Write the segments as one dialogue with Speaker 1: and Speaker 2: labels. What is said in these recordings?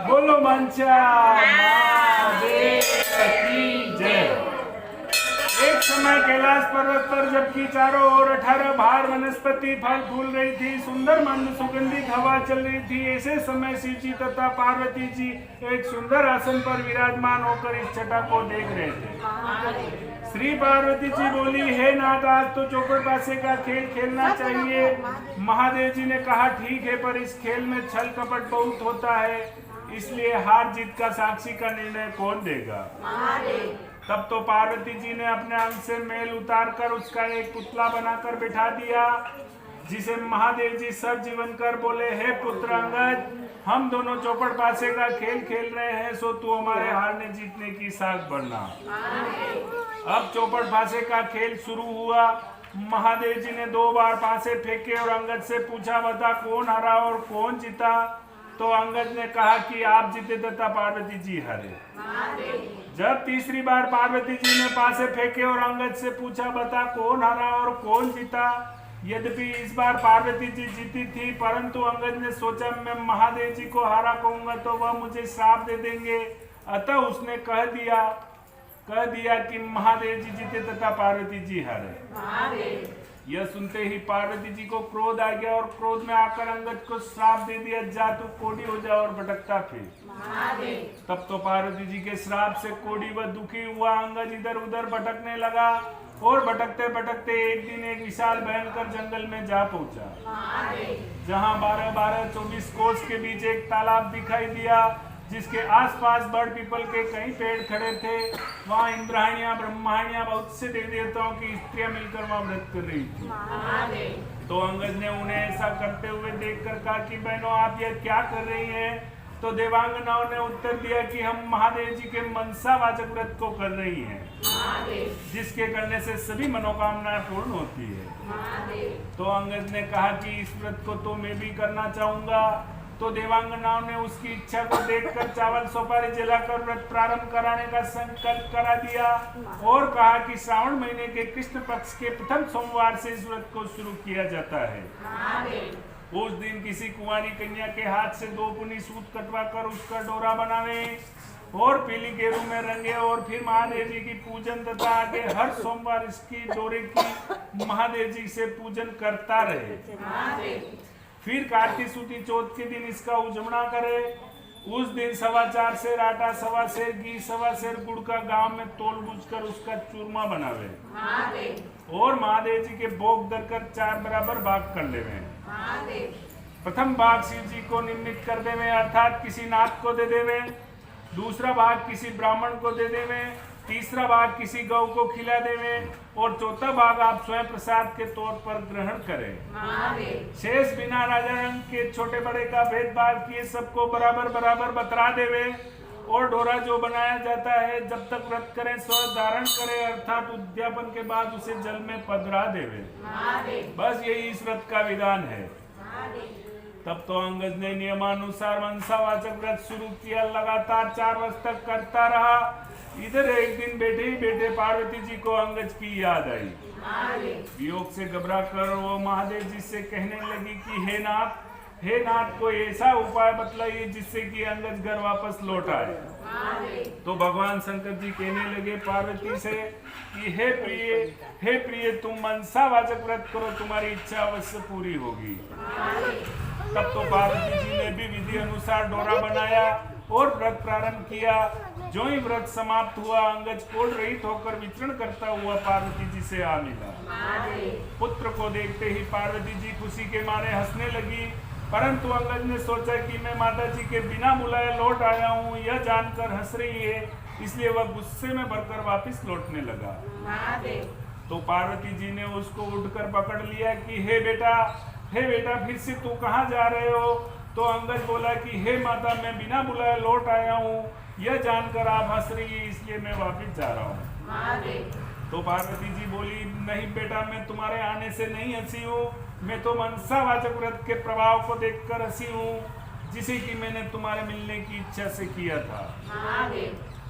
Speaker 1: बोलो मंचा महादेव की जय। एक समय कैलाश पर्वत पर जबकि चारों ओर 18 बाहर वनस्पति फल फूल रही थी, सुंदर मंद सुगंधित हवा चल रही थी, ऐसे समय शिव जी तथा पार्वती जी एक सुंदर आसन पर विराजमान होकर इस छटा को देख रहे थे। श्री पार्वती जी बोली, हे नाथ, आज तो चौपड़ पासे का खेल खेलना चाहिए। महादेव जी ने कहा, ठीक है, पर इस खेल में छल कपट बहुत होता है, इसलिए हार जीत का साक्षी का निर्णय कौन देगा। तब तो पार्वती जी ने अपने अंग से मैल उतारकर उसका एक पुतला बनाकर बिठा दिया, जिसे महादेव जी सब जीवन कर बोले, हे पुत्र अंगद, हम दोनों चौपड़ पासे का खेल खेल रहे हैं, सो तू हमारे हारने जीतने की साख बढ़ना। अब चौपड़ पासे का खेल शुरू हुआ। महादेव जी ने 2 बार पासे फेंके और अंगद से पूछा, बता कौन हारा और कौन जीता। तो अंगद ने कहा कि आप जीते तथा पार्वती जी हारे। जब तीसरी बार पार्वती जी ने पासे फेंके और अंगद से पूछा, बता कौन हारा और कौन जीता। यद्यपि इस बार पार्वती जी जीती थी, परंतु अंगद ने सोचा, मैं महादेव जी को हारा कहूंगा तो वह मुझे श्राप दे देंगे, अतः उसने कह दिया कि महादेव जी जीते तथा पार्वती जी हारे। यह सुनते ही पार्वती जी को क्रोध आ गया और क्रोध में आकर अंगद को श्राप दे दिया, जा तू कोढ़ी हो जा और भटकता फिर। तब तो पार्वती जी के श्राप से कोढ़ी व दुखी हुआ अंगद इधर उधर भटकने लगा और भटकते भटकते एक दिन एक विशाल भयंकर जंगल में जा पहुंचा, जहां 12-24 कोस के बीच एक तालाब दिखाई दिया, जिसके आसपास बड़ पीपल के कई पेड़ खड़े थे। वहाँ इंद्राणियां ब्रह्माणियां बहुत से देवी देवताओं की स्त्रियां मिलकर वहाँ व्रत कर रही थी। तो अंगद ने उन्हें ऐसा करते हुए देखकर कहा कि बहनों, आप यह क्या कर रही हैं। तो देवांगनाओं ने उत्तर दिया कि हम महादेव जी के मनसावाचक व्रत को कर रही हैं, जिसके करने से सभी मनोकामनाएं पूर्ण होती है। तो अंगद ने कहा कि इस व्रत को तो मैं भी करना चाहूंगा। तो देवांगनाओं ने उसकी इच्छा को देखकर चावल सुपारी जलाकर व्रत प्रारंभ कराने का संकल्प करा दिया और कहा कि श्रावण महीने के कृष्ण पक्ष के प्रथम सोमवार से इस व्रत को शुरू किया जाता है। उस दिन किसी कुंवारी कन्या के हाथ से 2 पुनी सूत कटवा कर उसका डोरा बनावे और पीली गेरू में रंगे और फिर महादेव जी की पूजन तथा आगे हर सोमवार इसकी डोरे की महादेव जी से पूजन करता रहे। फिर कार्तिक सूती चौथ के दिन इसका उजमना करे। उस दिन 4.25 सेर आटा, 1.25 सेर घी, 1.25 सेर गुड़ का गांव में तोल बूझ कर उसका चूरमा बनावे और महादेव जी के भोग धरकर 4 बराबर भाग कर लेवे। प्रथम भाग शिव जी को निमित्त कर देवे, अर्थात किसी नाथ को दे देवे। दूसरा भाग किसी ब्राह्मण को दे देवे। तीसरा भाग किसी गौ को खिला देवे और चौथा भाग आप स्वयं प्रसाद के तौर पर ग्रहण करें। शेष बिना राजा रंग के छोटे बड़े का भेदभाव किए सबको बराबर बराबर बतरा देवे और डोरा जो बनाया जाता है जब तक व्रत करें स्व धारण करे, अर्थात उद्यापन के बाद उसे जल में पधरा देवे। बस यही इस व्रत का विधान है। तब तो अंगद ने नियमानुसार मनसावाचक व्रत शुरू किया। लगातार 4 वर्ष तक करता रहा। इधर एक दिन बैठे ही बैठे पार्वती जी को अंगद की याद आई। वियोग से घबरा कर वो महादेव जी से कहने लगी कि हे नाथ कोई ऐसा उपाय बतलाइए जिससे कि अंगद घर वापस लौट आए। तो भगवान शंकर जी कहने लगे पार्वती से कि हे प्रिय तुम मनसावाचक व्रत करो, तुम्हारी इच्छा अवश्य पूरी होगी। तब तो पार्वती जी ने भी विधि अनुसार डोरा बनाया और व्रत प्रारंभ किया। जो ही व्रत समाप्त हुआ अंगद कोढ़ रहित होकर विचरण करता हुआ पार्वती जी से आ मिला। पुत्र को देखते ही पार्वती जी खुशी के मारे हंसने लगी, परंतु अंगद ने सोचा कि मैं माता जी के बिना बुलाए लौट आया हूँ, यह जानकर हंस रही है, इसलिए वह गुस्से में भरकर वापस लौटने लगा। तो पार्वती जी ने उसको उठकर पकड़ लिया कि हे बेटा फिर से तू कहाँ जा रहे हो। तो अंगद बोला कि हे माता, मैं बिना बुलाए लौट आया हूँ, यह जानकर आप हंस रही है, इसलिए मैं वापस जा रहा हूँ। तो पार्वती जी बोली, नहीं बेटा, मैं तुम्हारे आने से नहीं हंसी हूँ, मैं तो मनसावाचक व्रत के प्रभाव को देखकर हंसी हूँ, जिसे कि मैंने तुम्हारे मिलने की इच्छा से किया था।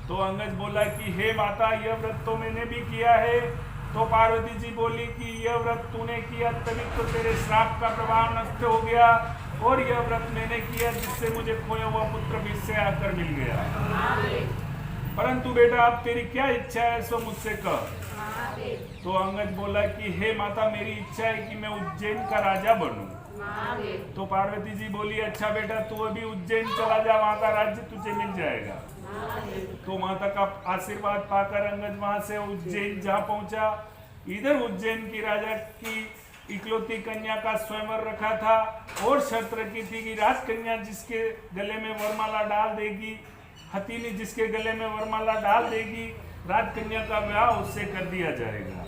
Speaker 1: तो अंगज बोला कि हे माता, यह व्रत तो मैंने भी किया है। तो पार्वती जी बोली कि यह व्रत तूने किया तभी तो तेरे श्राप का प्रभाव नष्ट हो गया, और यह व्रत मैंने किया जिससे मुझे खोया हुआ पुत्र फिर से आकर मिल गया। परंतु बेटा अब तेरी क्या इच्छा है सो मुझसे कह। तो अंगज बोला कि हे माता, मेरी इच्छा है कि मैं उज्जैन का राजा बनूं। तो पार्वती जी बोली अच्छा बेटा, तू अभी उज्जैन चला जा, वहां का राज्य तुझे मिल जाएगा। तो माता का आशीर्वाद पाकर अंगज वहां से उज्जैन जा पहुंचा। इधर उज्जैन की राजा की इकलौती कन्या का स्वयंवर रखा था, और शर्त रखी थी कि राजकन्या जिसके गले में वरमाला डाल देगी, हथिनी जिसके गले में वरमाला डाल देगी, राजकन्या का विवाह उससे कर दिया जाएगा।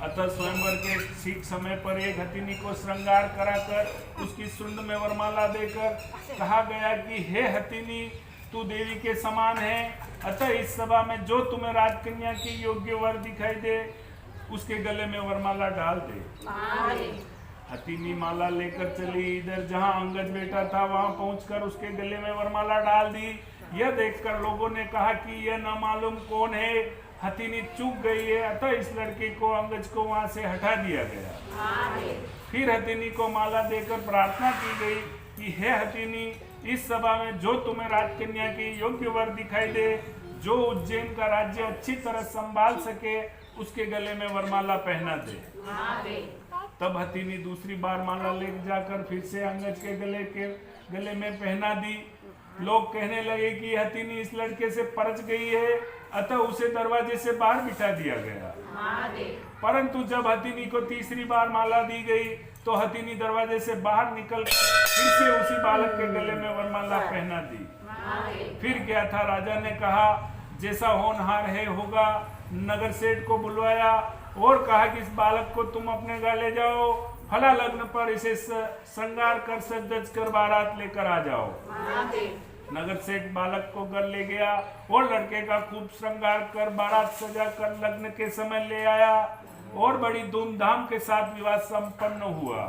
Speaker 1: अतः स्वयंवर के ठीक समय पर एक हथिनी को श्रृंगार कराकर उसकी सुंड में वरमाला देकर कहा गया कि हे हथिनी, तू देवी के समान है, अतः इस सभा में जो तुम्हें राजकन्या की योग्य वर दिखाई दे उसके गले में वरमाला डाल दे। हथिनी माला लेकर चली। इधर जहां अंगज बैठा था वहां पहुंचकर उसके गले में वरमाला डाल दी। यह देखकर लोगों ने कहा कि यह न मालूम कौन है, हथिनी चूक गई है, अतः इस लड़के को अंगज को वहां से हटा दिया गया। फिर हथिनी को माला देकर प्रार्थना की गई कि हे हथिनी, इस सभा में जो तुम्हें राजकन्या की योग्य वर दिखाई दे, जो उज्जैन का राज्य अच्छी तरह संभाल सके, उसके गले में वरमाला पहना दे। तब हथिनी दूसरी बार माला ले जाकर फिर से अंगज के गले में पहना दी। लोग कहने लगे कि हथिनी इस लड़के से परच गई है, अतः उसे दरवाजे से बाहर बिठा दिया गया। परंतु जब हथिनी को तीसरी बार माला दी गई तो हथिनी दरवाजे से बाहर निकल फिर से उसी बालक के गले में वरमाला पहना दी। फिर क्या था, राजा ने कहा जैसा होनहार है होगा। नगर सेठ को बुलवाया और कहा कि इस बालक को तुम अपने घर ले जाओ, फला लग्न पर इसे श्रृंगार कर सज धज कर बारात लेकर आ जाओ। नगर सेठ बालक को घर ले गया और लड़के का खूब श्रृंगार कर बारात सजा कर लग्न के समय ले आया, और बड़ी धूमधाम के साथ विवाह संपन्न हुआ।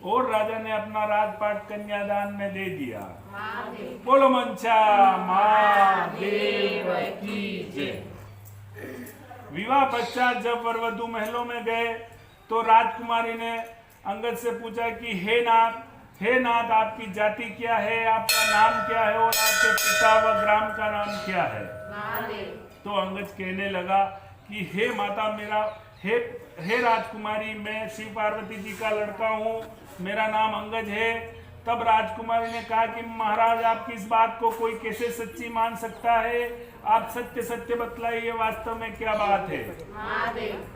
Speaker 1: और राजा ने अपना राजपाट कन्यादान में दे दिया। बोलो मंचा महादेव की जय। विवाह पश्चात जब वर वधू महलों में गए तो राजकुमारी ने अंगद से पूछा कि हे नाथ, आपकी जाति क्या है, आपका नाम क्या है, और आपके पिता व ग्राम का नाम क्या है। तो अंगद कहने लगा कि हे माता, हे राजकुमारी, मैं शिव पार्वती जी का लड़का हूँ, मेरा नाम अंगज है। तब राजकुमारी ने कहा कि महाराज, आपकी इस बात को कोई कैसे सच्ची मान सकता है, आप सत्य सत्य बतलाइए, वास्तव में क्या बात है।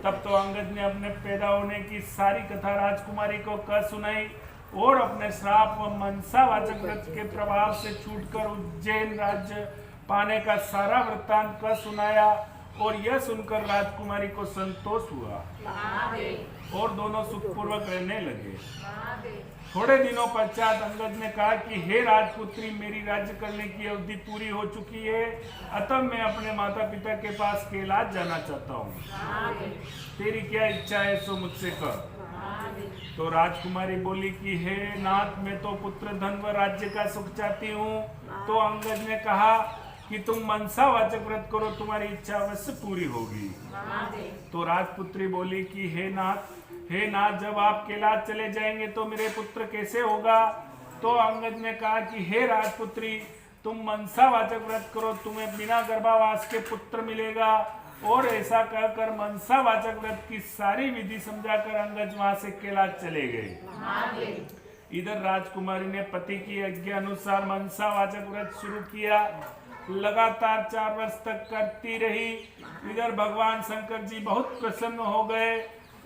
Speaker 1: तब तो अंगद ने अपने पैदा होने की सारी कथा राजकुमारी को कह सुनाई, और अपने श्राप व मनसावाचक व्रत के प्रभाव से छूटकर उज्जैन राज्य पाने का सारा वृत्तांत कह सुनाया। और यह सुनकर राजकुमारी को संतोष हुआ और दोनों सुखपूर्वक रहने लगे। थोड़े दिनों पश्चात अंगद ने कहा कि हे राजपुत्री, मेरी राज्य करने की अवधि पूरी हो चुकी है, अतः मैं अपने माता पिता के पास कैलाश जाना चाहता हूँ। तेरी क्या इच्छा है सो मुझसे कह। तो राजकुमारी बोली कि हे नाथ, मैं तो पुत्र धन व राज्य का सुख चाहती हूँ। तो अंगद ने कहा कि तुम मनसावाचक व्रत करो, तुम्हारी इच्छा अवश्य पूरी होगी। तो राजपुत्री बोली कि हे नाथ, जब आप कैलाश चले जाएंगे तो मेरे पुत्र कैसे होगा। तो अंगद ने कहा कि हे राजपुत्री, तुम मनसावाचक व्रत करो, तुम्हें बिना गर्भावास के पुत्र मिलेगा। और ऐसा कहकर मनसावाचक व्रत की सारी विधि समझाकर अंगद वहां से कैलाश चले गए। इधर राजकुमारी ने पति की आज्ञा अनुसार मनसावाचक व्रत शुरू किया, लगातार 4 वर्ष तक करती रही। इधर भगवान शंकर जी बहुत प्रसन्न हो गए,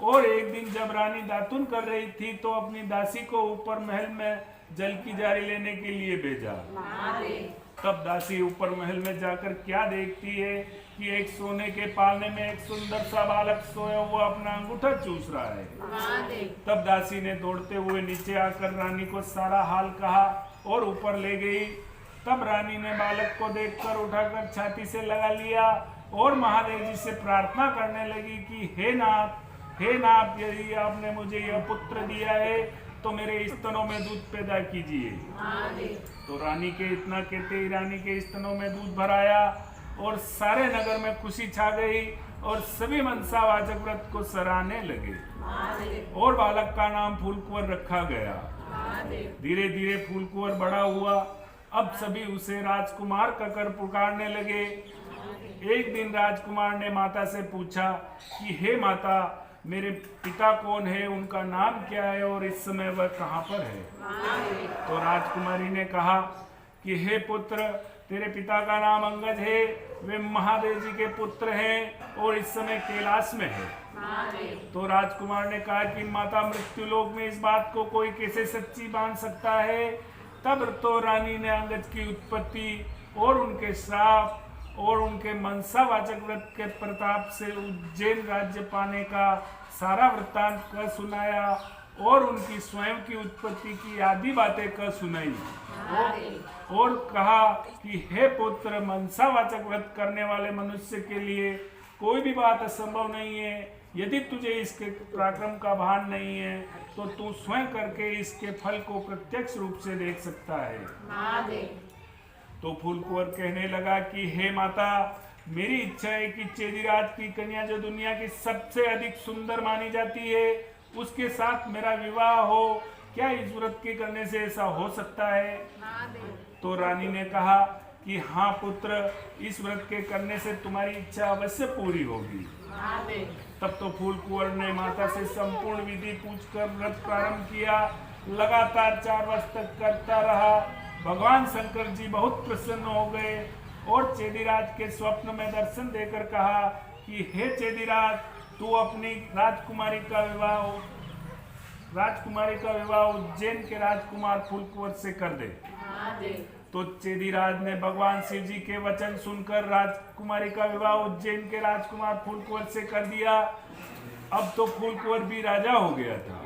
Speaker 1: और एक दिन जब रानी दातुन कर रही थी तो अपनी दासी को ऊपर महल में जल की जारी लेने के लिए भेजा। तब दासी ऊपर महल में जाकर क्या देखती है कि एक सोने के पालने में एक सुंदर सा बालक सोया हुआ अपना अंगूठा चूस रहा है। तब दासी ने दौड़ते हुए नीचे आकर रानी को सारा हाल कहा और ऊपर ले गई। तब रानी ने बालक को देखकर उठाकर छाती से लगा लिया और महादेव जी से प्रार्थना करने लगी कि हे नाथ, यदि आपने मुझे यह पुत्र दिया है तो मेरे स्तनों में दूध पैदा कीजिए। तो रानी के इतना कहते ही रानी के स्तनों में दूध भराया और सारे नगर में खुशी छा गई और सभी मनसावाचक व्रत को सराहने लगे और बालक का नाम फूलकुंवर रखा गया। धीरे धीरे फूलकुंवर बड़ा हुआ। अब सभी उसे राजकुमार कहकर पुकारने लगे। एक दिन राजकुमार ने माता से पूछा कि हे माता, मेरे पिता कौन है, उनका नाम क्या है और इस समय वह कहाँ पर है? तो राजकुमारी ने कहा कि हे पुत्र, तेरे पिता का नाम अंगद है, वे महादेव जी के पुत्र हैं और इस समय कैलाश में है। तो राजकुमार ने कहा कि माता, मृत्युलोक में इस बात को कोई कैसे सच्ची मान सकता है? तब तो रानी ने अंगद की उत्पत्ति और उनके श्राप और उनके मनसावाचक व्रत के प्रताप से उज्जैन राज्य पाने का सारा वृत्तांत कह सुनाया और उनकी स्वयं की उत्पत्ति की आदि बातें कह सुनाई और कहा कि हे पुत्र, मनसावाचक व्रत करने वाले मनुष्य के लिए कोई भी बात असंभव नहीं है। यदि तुझे इसके पराक्रम का भान नहीं है तो तू स्वयं करके इसके फल को प्रत्यक्ष रूप से देख सकता है। तो फूलकुंवर कहने लगा कि हे माता, मेरी इच्छा है कि चेदीराज की कन्या जो दुनिया की सबसे अधिक सुंदर मानी जाती है उसके साथ मेरा विवाह हो। क्या इस व्रत के करने से ऐसा हो सकता है? तो रानी ने कहा कि हाँ पुत्र, इस व्रत के करने से तुम्हारी इच्छा अवश्य पूरी होगी। तब तो फूलकुंवर ने माता से संपूर्ण विधि पूछकर व्रत प्रारंभ किया। लगातार 4 वर्ष तक करता रहा। भगवान शंकर जी बहुत प्रसन्न हो गए और चेदीराज के स्वप्न में दर्शन देकर कहा कि हे चेदीराज, तू अपनी राजकुमारी का विवाह उज्जैन के राजकुमार फूलकुंवर से कर दे। तो चेदीराज ने भगवान शिव जी के वचन सुनकर राजकुमारी का विवाह उज्जैन के राजकुमार फूलकुंवर से कर दिया। अब तो फूलकुंवर भी राजा हो गया था।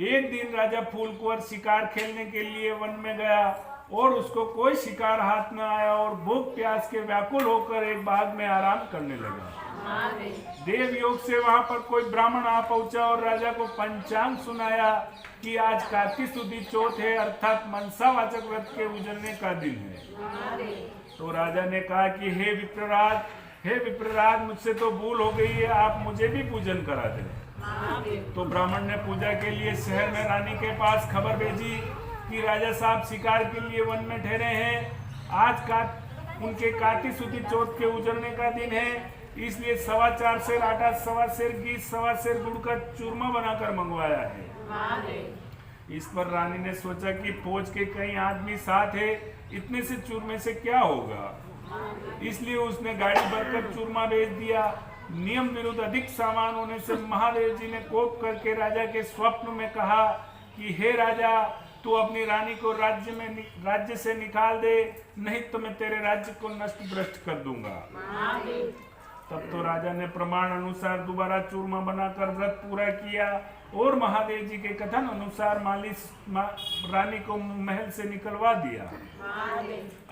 Speaker 1: एक दिन राजा फूलकुंवर शिकार खेलने के लिए वन में गया और उसको कोई शिकार हाथ में आया और भूख प्यास के व्याकुल होकर एक बाग में आराम करने लगा। देव योग से वहां पर कोई ब्राह्मण आ पहुंचा और राजा को पंचांग सुनाया कि आज कार्तिक सुदी चौथ है, अर्थात मनसावाचक व्रत के उजलने का दिन है। तो राजा ने कहा कि हे विप्रराज, मुझसे तो भूल हो गई है, आप मुझे भी पूजन करा दें। तो ब्राह्मण ने पूजा के लिए शहर में रानी के पास खबर भेजी कि राजा साहब शिकार के लिए वन में ठहरे हैं। आज उनके कार्तिक सुदी चौथ के उजलने का दिन है, इसलिए 4.25 सेर आटा, 1.25 सेर घी, 1.25 सेर गुड़ का चूरमा बनाकर मंगवाया है। इस पर रानी ने सोचा कि फौज के कई आदमी साथ है, इतने से चूरमे से क्या होगा, इसलिए उसने गाड़ी भरकर चूरमा भेज दिया। नियम विरुद्ध अधिक सामान होने से महादेव जी ने कोप करके राजा के स्वप्न में कहा कि हे राजा, तू अपनी रानी को राज्य से निकाल दे, नहीं तो मैं तेरे राज्य को नष्ट भ्रष्ट कर दूंगा। तब तो राजा ने प्रमाण अनुसार दोबारा चूरमा बनाकर व्रत पूरा किया और महादेव जी के कथन अनुसार रानी को महल से निकलवा दिया।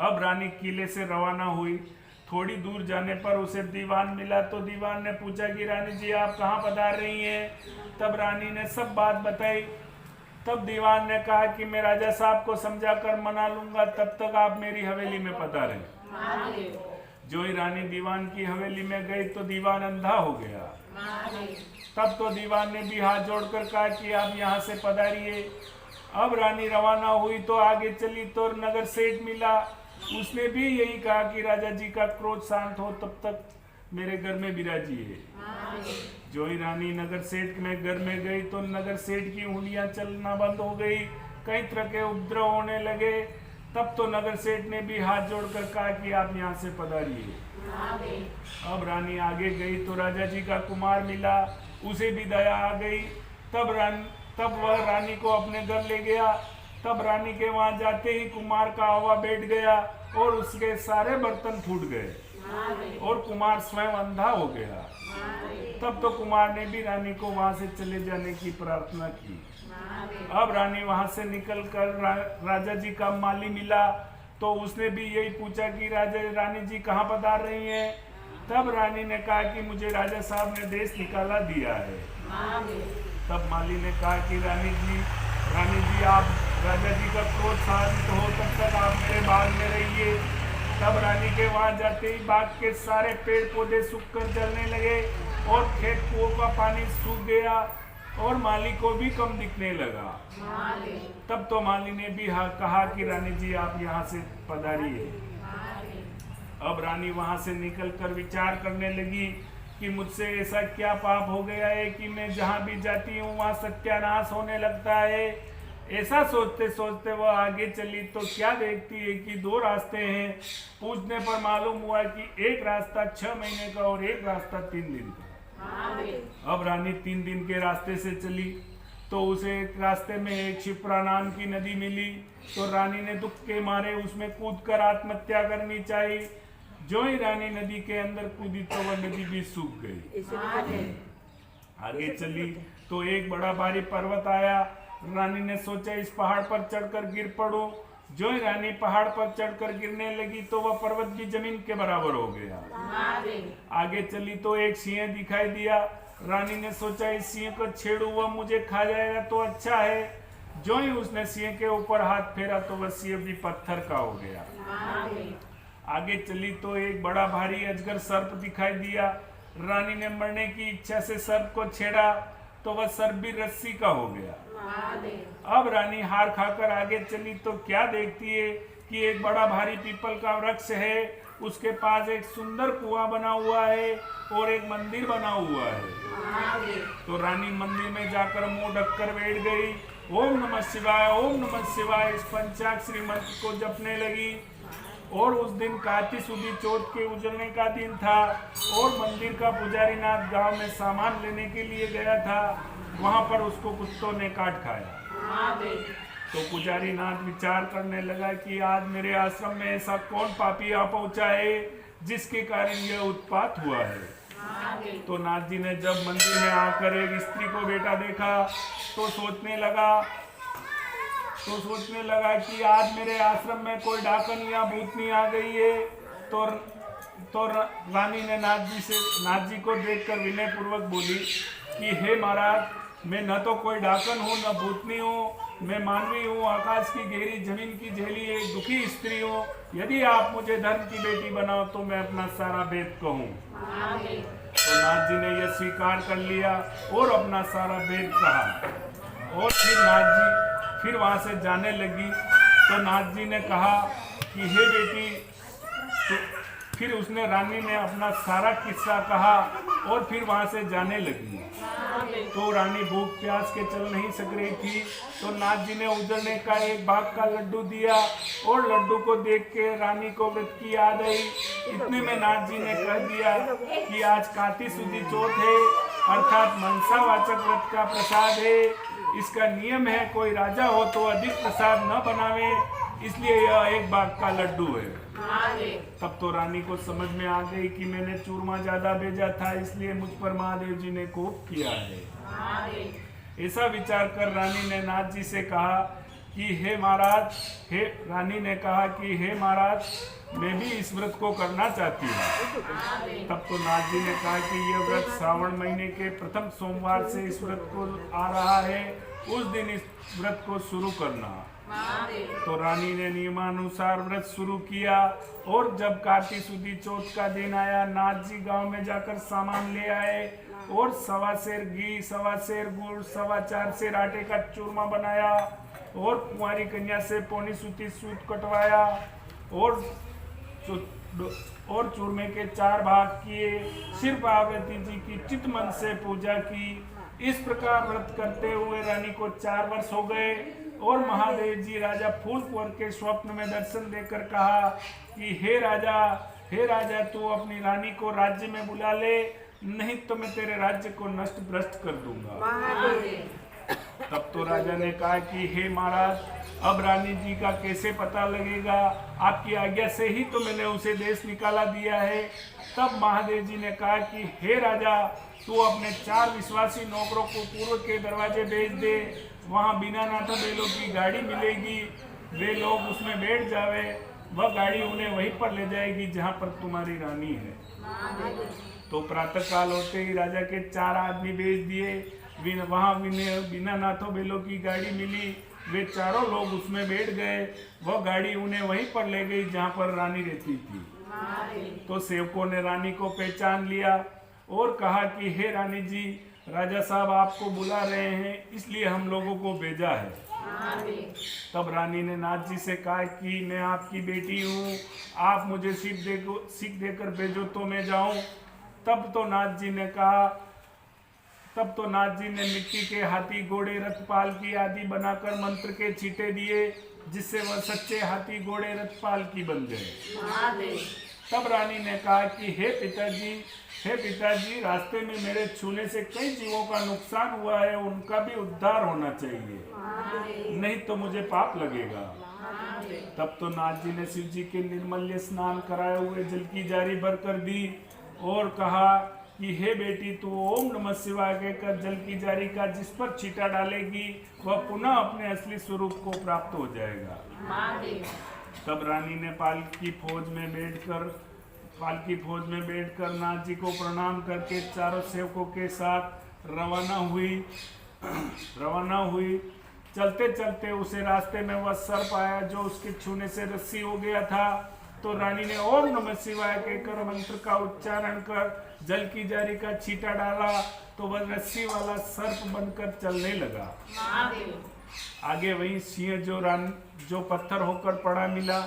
Speaker 1: अब रानी किले से रवाना हुई। थोड़ी दूर जाने पर उसे दीवान मिला। तो दीवान ने पूछा कि रानी जी, आप कहाँ पधार रही हैं? तब रानी ने सब बात बताई। तब दीवान ने कहा कि मैं राजा साहब को समझा कर मना लूंगा, तब तक आप मेरी हवेली में पधारें। जो ही रानी दीवान की हवेली में गई तो दीवान अंधा हो गया। तब तो दीवान ने भी हाथ जोड़कर कहा कि आप यहाँ से पधारिए। अब रानी रवाना हुई तो आगे चली तो नगर सेठ मिला। उसने भी यही कहा कि राजा जी का क्रोध शांत हो तब तक मेरे घर में विराजिए। जो ही रानी नगर सेठ में घर में गई तो नगर सेठ की उंगलियां चलना बंद हो गई, कई तरह के उपद्रव होने लगे। तब तो नगर सेठ ने भी हाथ जोड़कर कहा कि आप यहाँ से पधारिए। अब रानी आगे गई तो राजा जी का कुमार मिला, उसे भी दया आ गई। तब वह रानी को अपने घर ले गया। तब रानी के वहां जाते ही कुमार का हवा बैठ गया और उसके सारे बर्तन फूट गए और कुमार स्वयं अंधा हो गया। तब तो कुमार ने भी रानी को वहां से चले जाने की प्रार्थना की। अब रानी वहां से निकलकर राजा जी का माली मिला तो उसने भी यही पूछा कि रानी जी कहाँ पधार रही हैं? तब रानी ने कहा कि मुझे राजा साहब ने देश निकाला दिया है। तब माली ने कहा कि रानी जी आप राजा जी का क्रोध शांत हो तब तक आप मेरे बाग में रहिए। तब रानी के वहां जाते ही बाग के सारे पेड़ पौधे सूखकर जलने लगे और खेत कुओं का पानी सूख गया और माली को भी कम दिखने लगा। तब तो माली ने भी कहा कि रानी जी आप यहाँ से पधारिए। अब रानी वहां से निकलकर विचार करने लगी कि मुझसे ऐसा क्या पाप हो गया है कि मैं जहाँ भी जाती हूँ वहाँ सत्यानाश होने लगता है। ऐसा सोचते सोचते वह आगे चली तो क्या देखती है कि 2 रास्ते हैं। पूछने पर मालूम हुआ कि एक रास्ता 6 महीने का और एक रास्ता 3 दिन का। अब रानी 3 दिन के रास्ते से चली तो उसे एक रास्ते में एक शिप्रा नाम की नदी मिली। तो रानी ने दुख के मारे उसमें कूदकर आत्महत्या करनी चाहिए। जो ही रानी नदी के अंदर कूदी तो वह नदी भी सूख गई। आगे चली तो एक बड़ा भारी पर्वत आया। रानी ने सोचा इस पहाड़ पर चढ़कर गिर पड़ूं। जो ही रानी पहाड़ पर चढ़कर गिरने लगी तो वह पर्वत भी जमीन के बराबर हो गया। आगे चली तो एक सिंह दिखाई दिया। रानी ने सोचा इस सिंह को छेड़ू वह मुझे खा जाएगा तो अच्छा है। जो ही उसने सिंह के ऊपर हाथ फेरा तो वह सिंह भी पत्थर का हो गया। आगे चली तो एक बड़ा भारी अजगर सर्प दिखाई दिया। रानी ने मरने की इच्छा से सर्प को छेड़ा तो वह सर्प भी रस्सी का हो गया। अब रानी हार खाकर आगे चली तो क्या देखती है कि एक बड़ा भारी पीपल का वृक्ष है। उसके पास एक सुंदर कुआं बना हुआ है और एक मंदिर बना हुआ है। तो रानी मंदिर में जाकर मुंह ढककर बैठ गई। ओम नमः शिवाय, ओम नमः शिवाय इस पंचाक्षरी मंत्र को जपने लगी। और उस दिन कार्तिक सुदी चौथ के उजलने का दिन था और मंदिर का पुजारी नाथ गांव में सामान लेने के लिए गया था। वहां पर उसको कुत्तों ने काट खाया। तो पुजारी नाथ विचार करने लगा कि आज मेरे आश्रम में ऐसा कौन पापी आ पहुंचा है जिसके कारण यह उत्पात हुआ है। तो नाथ जी ने जब मंदिर में आकर एक स्त्री को बेटा देखा तो सोचने लगा कि आज मेरे आश्रम में कोई डाकन या भूतनी आ गई है। तो रानी ने नाथ जी को देखकर विनय पूर्वक बोली कि हे महाराज, मैं न तो कोई डाकन हूँ न भूतनी हूँ, मैं मानवी हूँ, आकाश की गहरी जमीन की झेली एक दुखी स्त्री हूँ। यदि आप मुझे धर्म की बेटी बनाओ तो मैं अपना सारा भेद कहूँ। तो नाथ जी ने यह स्वीकार कर लिया और अपना सारा भेद कहा। और फिर वहां से जाने लगी। तो नाथ जी ने कहा कि हे बेटी, तो फिर उसने रानी ने अपना सारा किस्सा कहा और फिर वहां से जाने लगी। तो रानी भूख प्यास के चल नहीं सक रही थी। तो नाथ जी ने उजड़ने का एक बाग का लड्डू दिया और लड्डू को देख के रानी को व्रत की याद आई। इतने में नाथ जी ने कह दिया कि आज कार्तिक सुदी चौथ है, अर्थात मनसावाचक व्रत का प्रसाद है। इसका नियम है कोई राजा हो तो अधिक प्रसाद न बनावे, इसलिए यह एक बाग का लड्डू है। तब तो रानी को समझ में आ गई कि मैंने चूरमा ज्यादा भेजा था, इसलिए मुझ पर महादेव जी ने कोप किया है। ऐसा विचार कर रानी ने नाथ जी से कहा कि हे महाराज, मैं भी इस व्रत को करना चाहती हूँ। तब तो नाथ जी ने कहा कि यह व्रत श्रावण महीने के प्रथम सोमवार से इस व्रत को आ रहा है, उस दिन इस व्रत को शुरू करना। तो रानी ने नियमानुसार व्रत शुरू किया और जब कार्तिक सुदी चौथ का दिन आया, नाथ जी गांव में जाकर सामान ले आए और 1.25 सेर घी, 1.25 सेर गुड़, 4.25 सेर आटे का चूरमा बनाया और कुंवारी कन्या से पौनी सूती सूत कटवाया और चूरमे के 4 भाग किए। सिर्फ पार्वती जी की चित मन से पूजा की। इस प्रकार व्रत करते हुए रानी को 4 वर्ष हो गए और महादेव जी राजा फूलकुंवर के स्वप्न में दर्शन देकर कहा कि हे राजा, तू अपनी रानी को राज्य में बुला ले, नहीं तो मैं तेरे राज्य को नष्ट भ्रष्ट कर दूंगा। तब तो राजा ने कहा कि हे महाराज, अब रानी जी का कैसे पता लगेगा? आपकी आज्ञा से ही तो मैंने उसे देश निकाला दिया है। तब महादेव जी ने कहा कि हे राजा, तू अपने 4 विश्वासी नौकरों को पूर्व के दरवाजे भेज दे। वहाँ बिना नाथा बैलों की गाड़ी मिलेगी, वे लोग उसमें बैठ जावे, वह गाड़ी उन्हें वहीं पर ले जाएगी जहाँ पर तुम्हारी रानी है। तो प्रातः काल होते ही राजा के 4 आदमी भेज दिए। वहाँ बिना नाथों बैलों की गाड़ी मिली। वे चारों लोग उसमें बैठ गए। वह गाड़ी उन्हें वहीं पर ले गई जहाँ पर रानी रहती थी। तो सेवकों ने रानी को पहचान लिया और कहा कि हे रानी जी, राजा साहब आपको बुला रहे हैं, इसलिए हम लोगों को भेजा है। तब रानी ने नाथ जी से कहा कि मैं आपकी बेटी हूँ, आप मुझे सीख देकर भेजो तो मैं जाऊँ। तब तो नाथ जी ने मिट्टी के हाथी, घोड़े, रथ, पालकी आदि बनाकर मंत्र के छींटे दिए, जिससे वह सच्चे हाथी, घोड़े, रथ, पालकी बन गए। तब रानी ने कहा कि हे पिताजी, रास्ते में मेरे छूने से कई जीवों का नुकसान हुआ है, उनका भी उद्धार होना चाहिए, नहीं तो मुझे पाप लगेगा। तब तो नाथ जी ने शिव जी के निर्मल्य स्नान कराए हुए जल की जारी भर कर दी और कहा कि हे बेटी, तू ओम नमः शिवाय कहकर जल की जारी का जिस पर छींटा डालेगी वह पुनः अपने असली स्वरूप को प्राप्त हो जाएगा। तब रानी ने पालकी फौज में बैठकर नाथ जी को प्रणाम करके चारों सेवकों के साथ रवाना हुई। चलते चलते उसे रास्ते में वह सर्प आया जो उसके छूने से रस्सी हो गया था। तो रानी ने ओम नमः शिवाय कहकर मंत्र का उच्चारण कर जल की जारी का छींटा डाला, तो वह रस्सी वाला सर्प बनकर चलने लगा। आगे वही सिंह जो पत्थर होकर पड़ा मिला।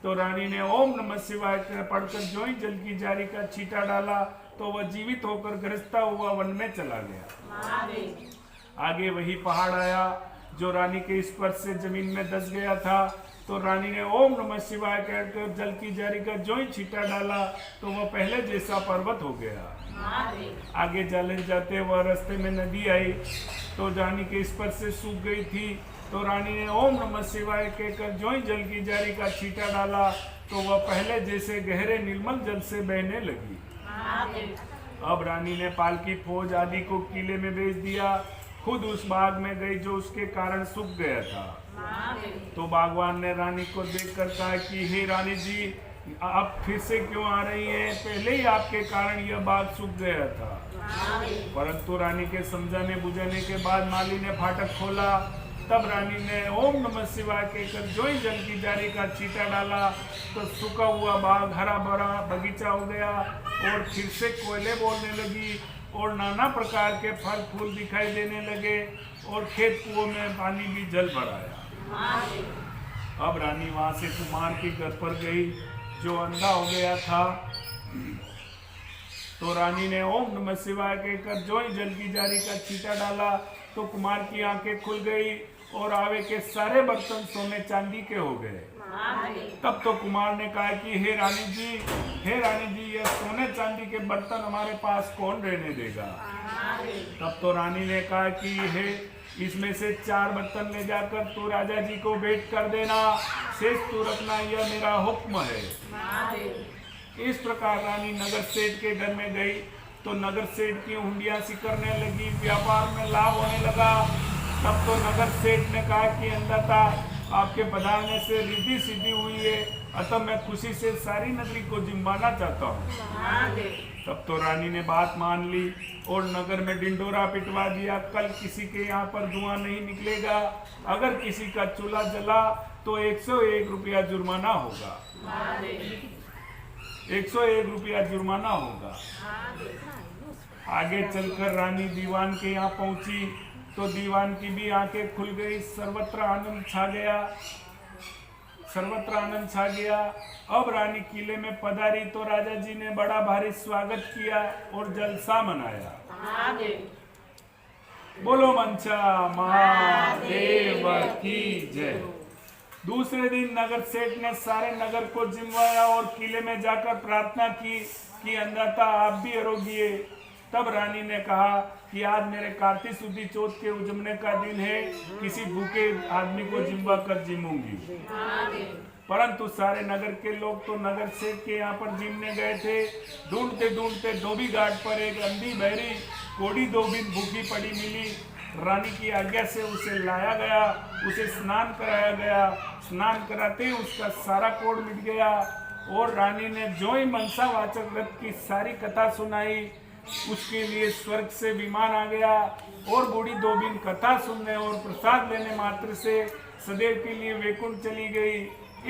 Speaker 1: तो रानी ने ओम नमः शिवाय पढ़कर जो ही जल की जारी का छींटा डाला, तो वह जीवित होकर गरजता हुआ वन में चला गया। आगे वही पहाड़ आया जो रानी के स्पर्श से जमीन में धंस गया था। तो रानी ने ओम नमः शिवाय कहकर जल की जारी का जो ही छींटा डाला, तो वह पहले जैसा पर्वत हो गया। आगे चले जाते वह रास्ते में नदी आई, तो रानी के स्पर्श से सूख गई थी। तो रानी ने ओम नमः शिवाय कहकर जो ही जल की जारी का छींटा डाला, तो वह पहले जैसे गहरे निर्मल जल से बहने लगी। अब रानी ने पालकी फौज आदि को किले में भेज दिया, खुद उस बाग में गई जो उसके कारण सूख गया था। तो बागवान ने रानी को देखकर कहा कि हे रानी जी, आप फिर से क्यों आ रही हैं? पहले ही आपके कारण यह बाग सूख गया था। परंतु रानी के समझाने बुझाने के बाद माली ने फाटक खोला। तब रानी ने ओम नमः शिवाय कहकर जो ही जल की जारी का छींटा डाला, तो सूखा हुआ बाग हरा भरा बगीचा हो गया और फिर से कोयले बोलने लगी और नाना प्रकार के फल फूल दिखाई देने लगे और खेत कुओं में पानी भी जल भर आया। अब रानी वहां से कुमार के घर पर गई जो अंधा हो गया था। तो रानी ने ओम नमः शिवाय कहकर जो ही जल की जारी का छींटा डाला, तो कुमार की आंखें खुल गई और आवे के सारे बर्तन सोने चांदी के हो गए। तब तो कुमार ने कहा कि हे रानी जी, यह सोने चांदी के बर्तन हमारे पास कौन रहने देगा? तब तो रानी ने कहा कि हे, इसमें से 4 बर्तन ले जाकर तू राजा जी को भेंट कर देना, शेष तू रखना, यह मेरा हुक्म है। इस प्रकार रानी नगर सेठ के घर में गई, तो नगर सेठ की हुंडियां सिकरने लगी, व्यापार में लाभ होने लगा। तब तो नगर सेठ ने कहा कि अंधाता, आपके पधारने से रिद्धि सिद्धि हुई है, अतः मैं खुशी से सारी नगरी को जिम्बाना चाहता हूँ। तब तो रानी ने बात मान ली और नगर में डिंडोरा पिटवा दिया, कल किसी के यहाँ पर धुआं नहीं निकलेगा। अगर किसी का चूल्हा जला तो 101 रुपया जुर्माना होगा। 101 रुपया जुर्माना होगा। आगे चलकर रानी दीवान के यहाँ पहुंची, तो दीवान की भी आंखें खुल गई, सर्वत्र आनंद छा गया। अब रानी किले में पधारी तो राजा जी ने बड़ा भारी स्वागत किया और जलसा मनाया। बोलो मनसा महादेव की जय। दूसरे दिन नगर सेठ ने सारे नगर को जिमवाया और किले में जाकर प्रार्थना की कि अंधाता आप भी आरोग्य। तब रानी ने कहा कि आज मेरे कार्तिक शुद्धि चौथ के उजमने का दिन है, किसी भूखे आदमी को जिम्वा कर जिमूंगी। परंतु सारे नगर के लोग तो नगर सेठ के यहाँ पर जिमने गए थे। ढूंढते ढूंढते धोबी घाट पर एक अंधी बहरी कोड़ी धोबी भूखी पड़ी मिली। रानी की आज्ञा से उसे लाया गया, उसे स्नान कराया गया। स्नान कराते ही उसका सारा कोढ़ मिट गया और रानी ने जो ही मनसावाचक व्रत की सारी कथा सुनाई, उसके लिए स्वर्ग से विमान आ गया और बूढ़ी धोबिन कथा सुनने और प्रसाद लेने मात्र से सदैव के लिए वैकुंठ चली गई।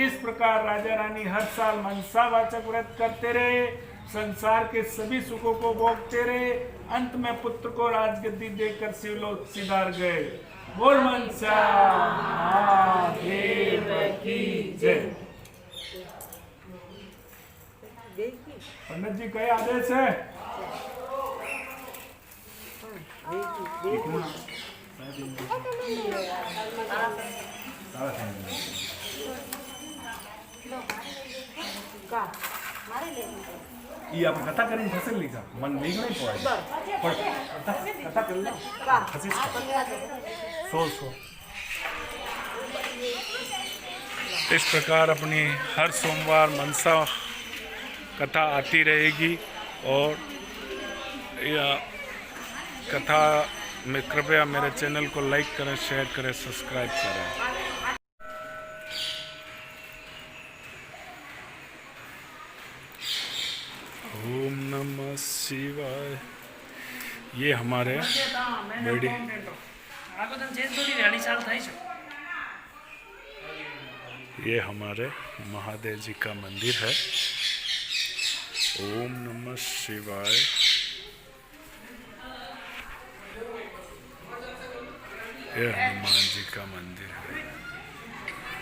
Speaker 1: इस प्रकार राजा रानी हर साल मनसावाचक व्रत करते रहे, संसार के सभी सुखों को भोगते रहे। अंत में पुत्र को राजगद्दी देकर शिवलोक सिधार गए। बोल मनसा महादेव की जय। पंडित जी कई आदेश है? ये आप कथा करें फसल लिखा मन लीक नहीं पड़ा कथा कर लो सो इस प्रकार अपनी हर सोमवार मनसा कथा आती रहेगी और यह कथा में कृपया मेरे चैनल को लाइक करें, शेयर करें, सब्सक्राइब करें। ओम नमः शिवाय। ये हमारे बेड़ी ये हमारे महादेव जी का मंदिर है। ओम नमः शिवाय। ये हनुमान जी का मंदिर है।